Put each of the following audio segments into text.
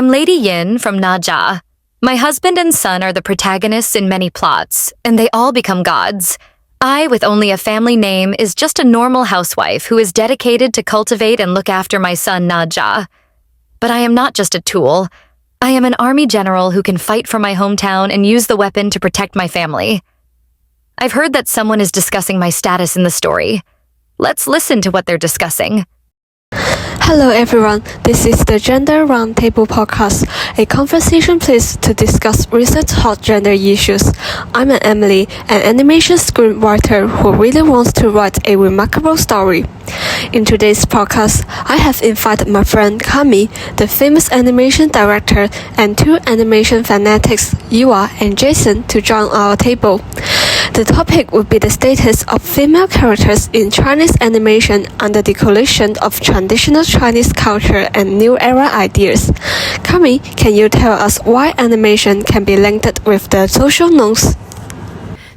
am Lady Yin from Naja. My husband and son are the protagonists in many plots, and they all become gods. I, with only a family name, is just a normal housewife who is dedicated to cultivate and look after my son Naja. But I am not just a tool. I am an army general who can fight for my hometown and use the weapon to protect my family. I've heard that someone is discussing my status in the story. Let's listen to what they're discussing. Hello everyone, this is the Gender Roundtable podcast, a conversation place to discuss recent hot gender issues. I'm Emily, an animation screenwriter who really wants to write a remarkable story. In today's podcast, I have invited my friend Kami, the famous animation director, and two animation fanatics, Iwa and Jason, to join our table. The topic would be the status of female characters in Chinese animation under the coalition of traditional Chinese culture and new era ideas. Kami, can you tell us why animation can be linked with the social norms?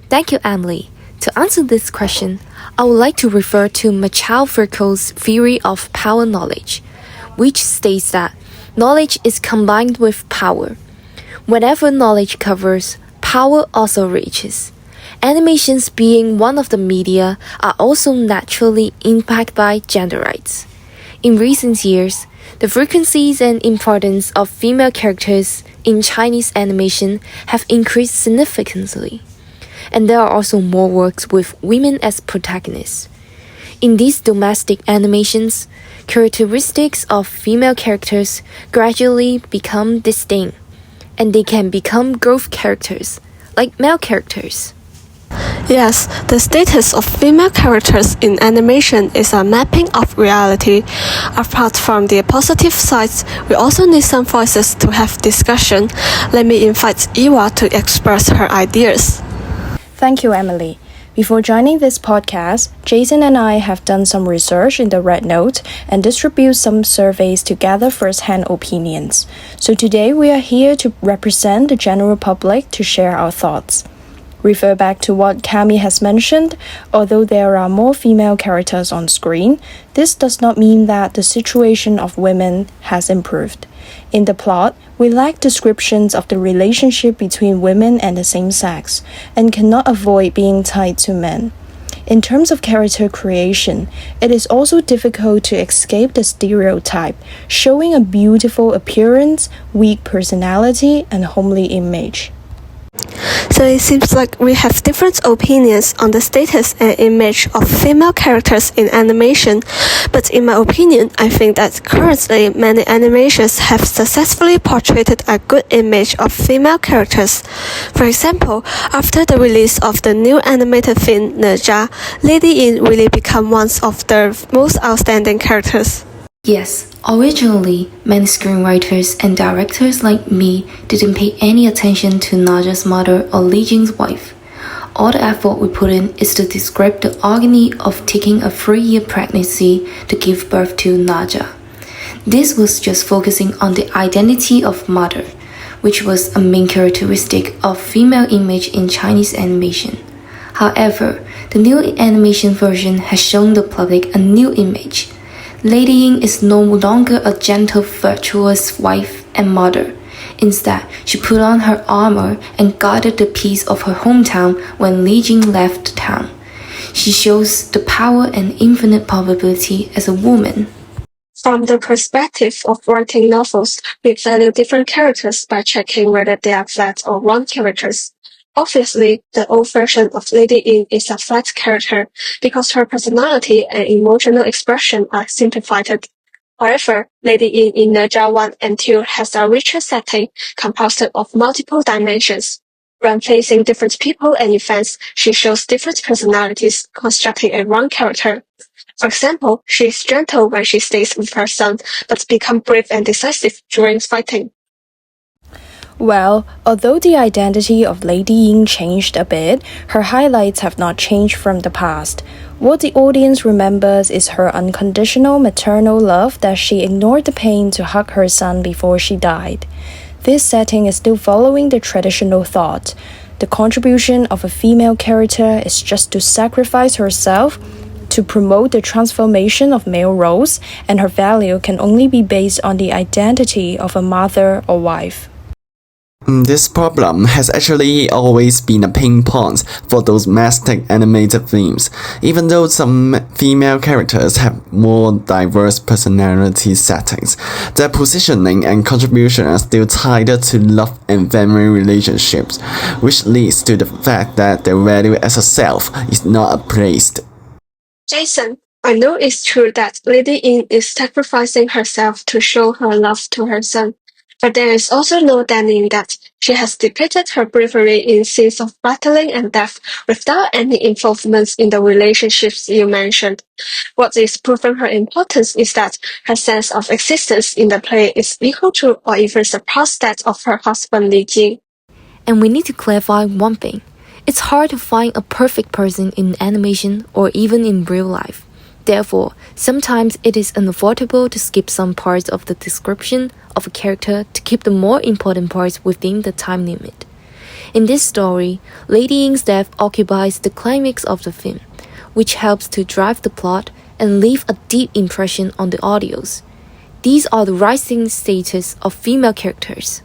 Thank you, Emily. To answer this question, I would like to refer to Michel Foucault's theory of power knowledge, which states that knowledge is combined with power. Whenever knowledge covers, power also reaches. Animations being one of the media are also naturally impacted by gender rights. In recent years, the frequencies and importance of female characters in Chinese animation have increased significantly, and there are also more works with women as protagonists. In these domestic animations, characteristics of female characters gradually become distinct, and they can become growth characters, like male characters. Yes, the status of female characters in animation is a mapping of reality. Apart from the positive sides, we also need some voices to have discussion. Let me invite Iwa to express her ideas. Thank you, Emily. Before joining this podcast, Jason and I have done some research in the Red Note and distribute some surveys to gather first-hand opinions. So today we are here to represent the general public to share our thoughts. Refer back to what Kami has mentioned, although there are more female characters on screen, this does not mean that the situation of women has improved. In the plot, we lack descriptions of the relationship between women and the same sex, and cannot avoid being tied to men. In terms of character creation, it is also difficult to escape the stereotype, showing a beautiful appearance, weak personality, and homely image. So it seems like we have different opinions on the status and image of female characters in animation, but in my opinion, I think that currently many animations have successfully portrayed a good image of female characters. For example, after the release of the new animated film Naja, Lady Yin really became one of the most outstanding characters. Yes, originally, many screenwriters and directors like me didn't pay any attention to Naja's mother or Li Jing's wife. All the effort we put in is to describe the agony of taking a 3-year pregnancy to give birth to Naja. This was just focusing on the identity of mother, which was a main characteristic of female image in Chinese animation. However, the new animation version has shown the public a new image. Lady Yin is no longer a gentle, virtuous wife and mother. Instead, she put on her armor and guarded the peace of her hometown when Li Jing left town. She shows the power and infinite probability as a woman. From the perspective of writing novels, we value different characters by checking whether they are flat or round characters. Obviously, the old version of Lady Yin is a flat character because her personality and emotional expression are simplified. However, Lady Yin in Naja 1 and 2 has a richer setting composed of multiple dimensions. When facing different people and events, she shows different personalities, constructing a round character. For example, she is gentle when she stays with her son, but becomes brave and decisive during fighting. Well, although the identity of Lady Yin changed a bit, her highlights have not changed from the past. What the audience remembers is her unconditional maternal love that she ignored the pain to hug her son before she died. This setting is still following the traditional thought. The contribution of a female character is just to sacrifice herself to promote the transformation of male roles, and her value can only be based on the identity of a mother or wife. This problem has actually always been a pain point for those domestic animated films. Even though some female characters have more diverse personality settings, their positioning and contribution are still tied to love and family relationships, which leads to the fact that their value as a self is not appraised. Jason, I know it's true that Lady Yin is sacrificing herself to show her love to her son, but there is also no denying that she has depicted her bravery in scenes of battling and death without any involvement in the relationships you mentioned. What is proving her importance is that her sense of existence in the play is equal to or even surpass that of her husband Li Jing. And we need to clarify one thing. It's hard to find a perfect person in animation or even in real life. Therefore, sometimes it is unavoidable to skip some parts of the description of a character to keep the more important parts within the time limit. In this story, Lady Ying's death occupies the climax of the film, which helps to drive the plot and leave a deep impression on the audience. These are the rising status of female characters.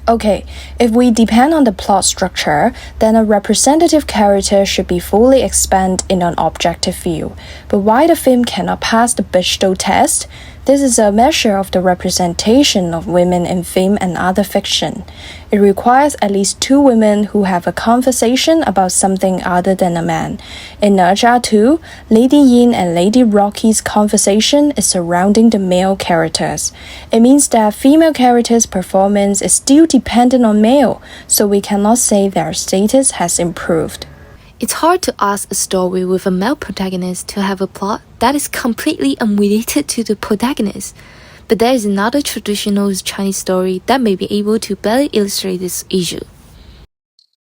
Okay, if we depend on the plot structure, then a representative character should be fully expanded in an objective view. But why the film cannot pass the Bechdel test? This is a measure of the representation of women in film and other fiction. It requires at least two women who have a conversation about something other than a man. In哪吒 2, Lady Yin and Lady Rocky's conversation is surrounding the male characters. It means that female characters' performance is still dependent on male, so we cannot say their status has improved. It's hard to ask a story with a male protagonist to have a plot that is completely unrelated to the protagonist. But there is another traditional Chinese story that may be able to better illustrate this issue.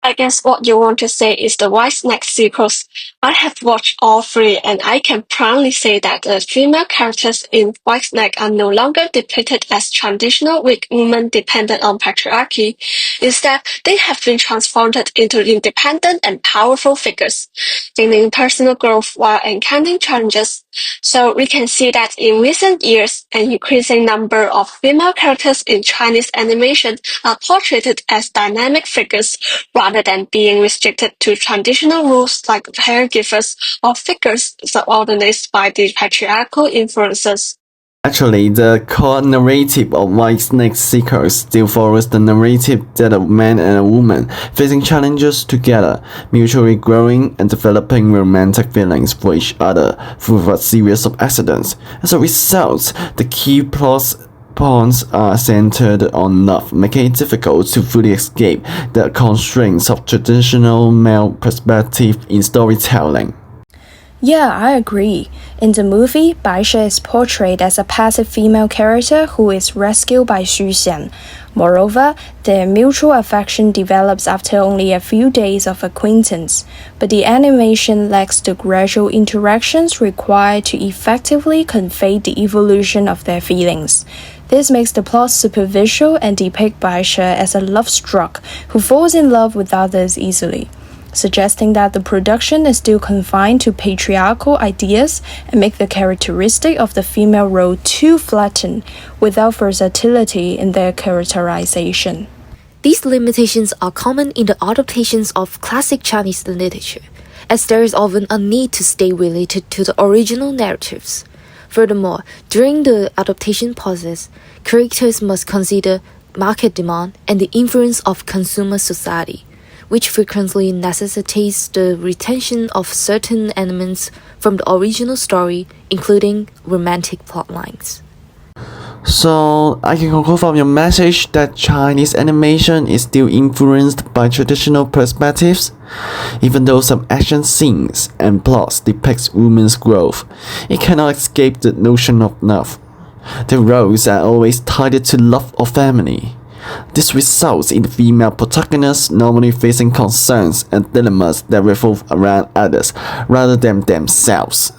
I guess what you want to say is the White Snake sequels. I have watched all three, and I can proudly say that the female characters in White Snake are no longer depicted as traditional weak women dependent on patriarchy. Instead, they have been transformed into independent and powerful figures, gaining personal growth while encountering challenges. So we can see that in recent years, an increasing number of female characters in Chinese animation are portrayed as dynamic figures rather than being restricted to traditional roles like caregivers or figures subordinated by the patriarchal influences. Actually, the core narrative of White Snake Seekers still follows the narrative that a man and a woman facing challenges together, mutually growing and developing romantic feelings for each other through a series of accidents. As a result, the key plot points are centered on love, making it difficult to fully escape the constraints of traditional male perspective in storytelling. Yeah, I agree. In the movie, Baisha is portrayed as a passive female character who is rescued by Xu Xian. Moreover, their mutual affection develops after only a few days of acquaintance, but the animation lacks the gradual interactions required to effectively convey the evolution of their feelings. This makes the plot superficial and depict Baisha as a love struck who falls in love with others easily, suggesting that the production is still confined to patriarchal ideas and make the characteristic of the female role too flattened, without versatility in their characterization. These limitations are common in the adaptations of classic Chinese literature, as there is often a need to stay related to the original narratives. Furthermore, during the adaptation process, creators must consider market demand and the influence of consumer society, which frequently necessitates the retention of certain elements from the original story, including romantic plotlines. So, I can conclude from your message that Chinese animation is still influenced by traditional perspectives. Even though some action scenes and plots depict women's growth, it cannot escape the notion of love. The roles are always tied to love or family. This results in the female protagonists normally facing concerns and dilemmas that revolve around others rather than themselves.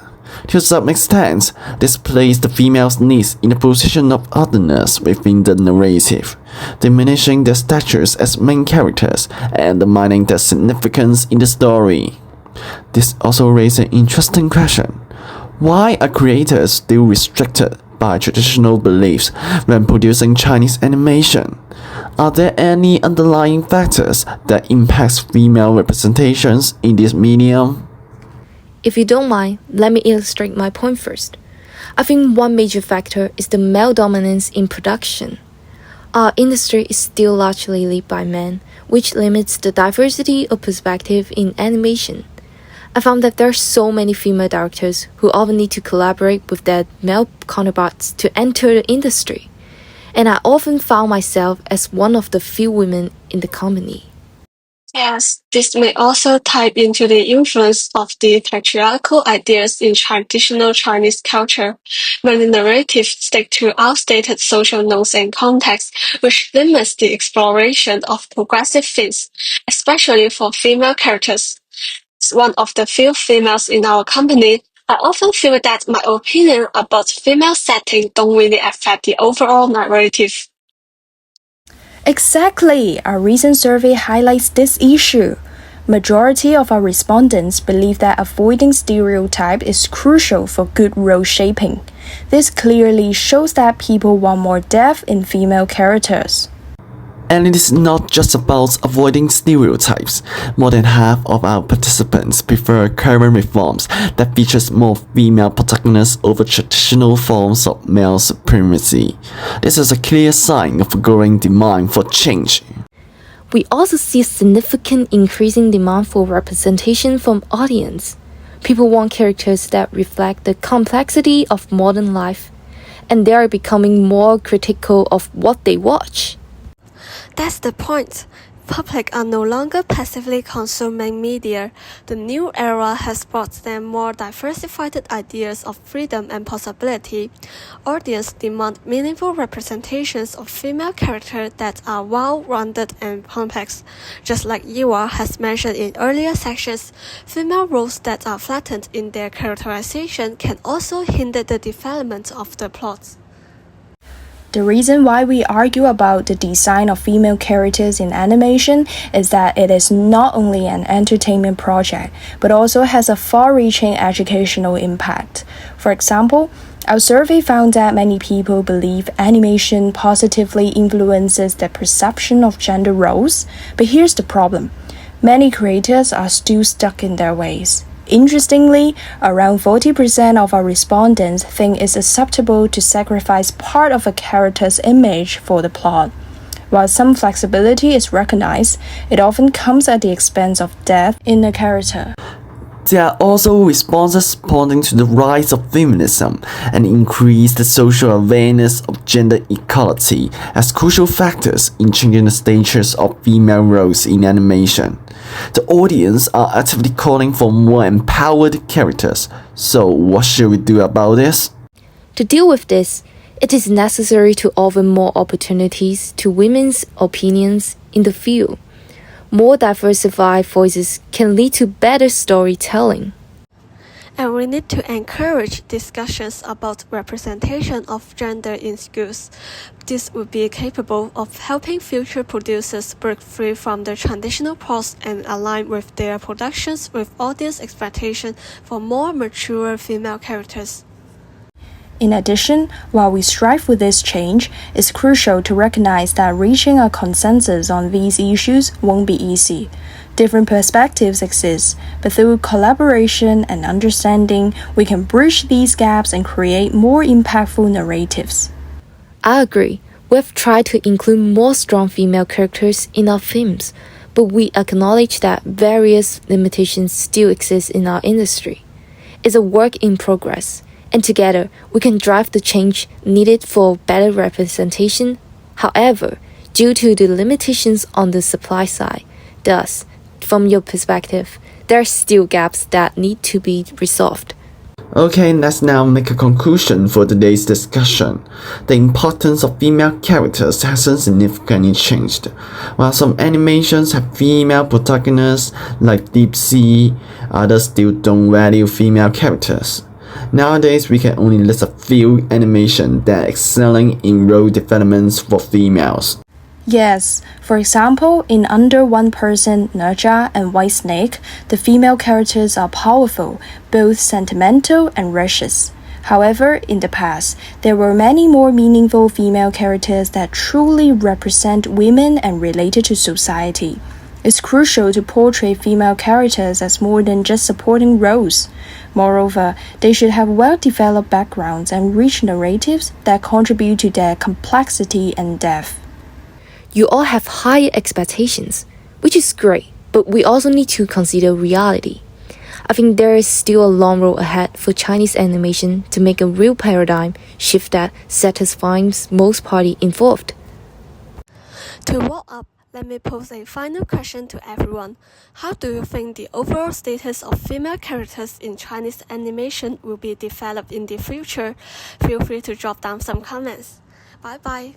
To some extent, this places the female's needs in a position of otherness within the narrative, diminishing their status as main characters and undermining their significance in the story. This also raises an interesting question. Why are creators still restricted by traditional beliefs when producing Chinese animation? Are there any underlying factors that impacts female representations in this medium? If you don't mind, let me illustrate my point first. I think one major factor is the male dominance in production. Our industry is still largely led by men, which limits the diversity of perspective in animation. I found that there are so many female directors who often need to collaborate with their male counterparts to enter the industry, and I often found myself as one of the few women in the company. Yes, this may also tie into the influence of the patriarchal ideas in traditional Chinese culture, where the narrative stick to outdated social norms and contexts, which limits the exploration of progressive themes, especially for female characters. As one of the few females in our company, I often feel that my opinion about female setting don't really affect the overall narrative. Exactly. Our recent survey highlights this issue. Majority of our respondents believe that avoiding stereotype is crucial for good role shaping. This clearly shows that people want more depth in female characters. And it is not just about avoiding stereotypes. More than half of our participants prefer current reforms that features more female protagonists over traditional forms of male supremacy. This is a clear sign of a growing demand for change. We also see a significant increasing demand for representation from audience. People want characters that reflect the complexity of modern life, and they are becoming more critical of what they watch. That's the point. Public are no longer passively consuming media. The new era has brought them more diversified ideas of freedom and possibility. Audience demand meaningful representations of female characters that are well-rounded and complex. Just like Iwa has mentioned in earlier sections, female roles that are flattened in their characterization can also hinder the development of the plots. The reason why we argue about the design of female characters in animation is that it is not only an entertainment project, but also has a far-reaching educational impact. For example, our survey found that many people believe animation positively influences the perception of gender roles, but here's the problem. Many creators are still stuck in their ways. Interestingly, around 40% of our respondents think it's acceptable to sacrifice part of a character's image for the plot. While some flexibility is recognized, it often comes at the expense of depth in the character. There are also responses pointing to the rise of feminism and increased social awareness of gender equality as crucial factors in changing the status of female roles in animation. The audience are actively calling for more empowered characters. So what should we do about this? To deal with this, it is necessary to offer more opportunities to women's opinions in the field. More diversified voices can lead to better storytelling. And we need to encourage discussions about representation of gender in schools. This would be capable of helping future producers break free from the traditional plots and align with their productions with audience expectation for more mature female characters. In addition, while we strive for this change, it's crucial to recognize that reaching a consensus on these issues won't be easy. Different perspectives exist, but through collaboration and understanding, we can bridge these gaps and create more impactful narratives. I agree. We've tried to include more strong female characters in our films, but we acknowledge that various limitations still exist in our industry. It's a work in progress, and together we can drive the change needed for better representation. However, due to the limitations on the supply side, thus, from your perspective, there are still gaps that need to be resolved. Okay, let's now make a conclusion for today's discussion. The importance of female characters hasn't significantly changed. While some animations have female protagonists like Deep Sea, others still don't value female characters. Nowadays, we can only list a few animations that are excelling in role developments for females. Yes, for example, in Under One Person, Naja and White Snake, the female characters are powerful, both sentimental and righteous. However, in the past, there were many more meaningful female characters that truly represent women and related to society. It's crucial to portray female characters as more than just supporting roles. Moreover, they should have well-developed backgrounds and rich narratives that contribute to their complexity and depth. You all have high expectations, which is great, but we also need to consider reality. I think there is still a long road ahead for Chinese animation to make a real paradigm shift that satisfies most parties involved. To wrap up, let me pose a final question to everyone. How do you think the overall status of female characters in Chinese animation will be developed in the future? Feel free to drop down some comments. Bye bye.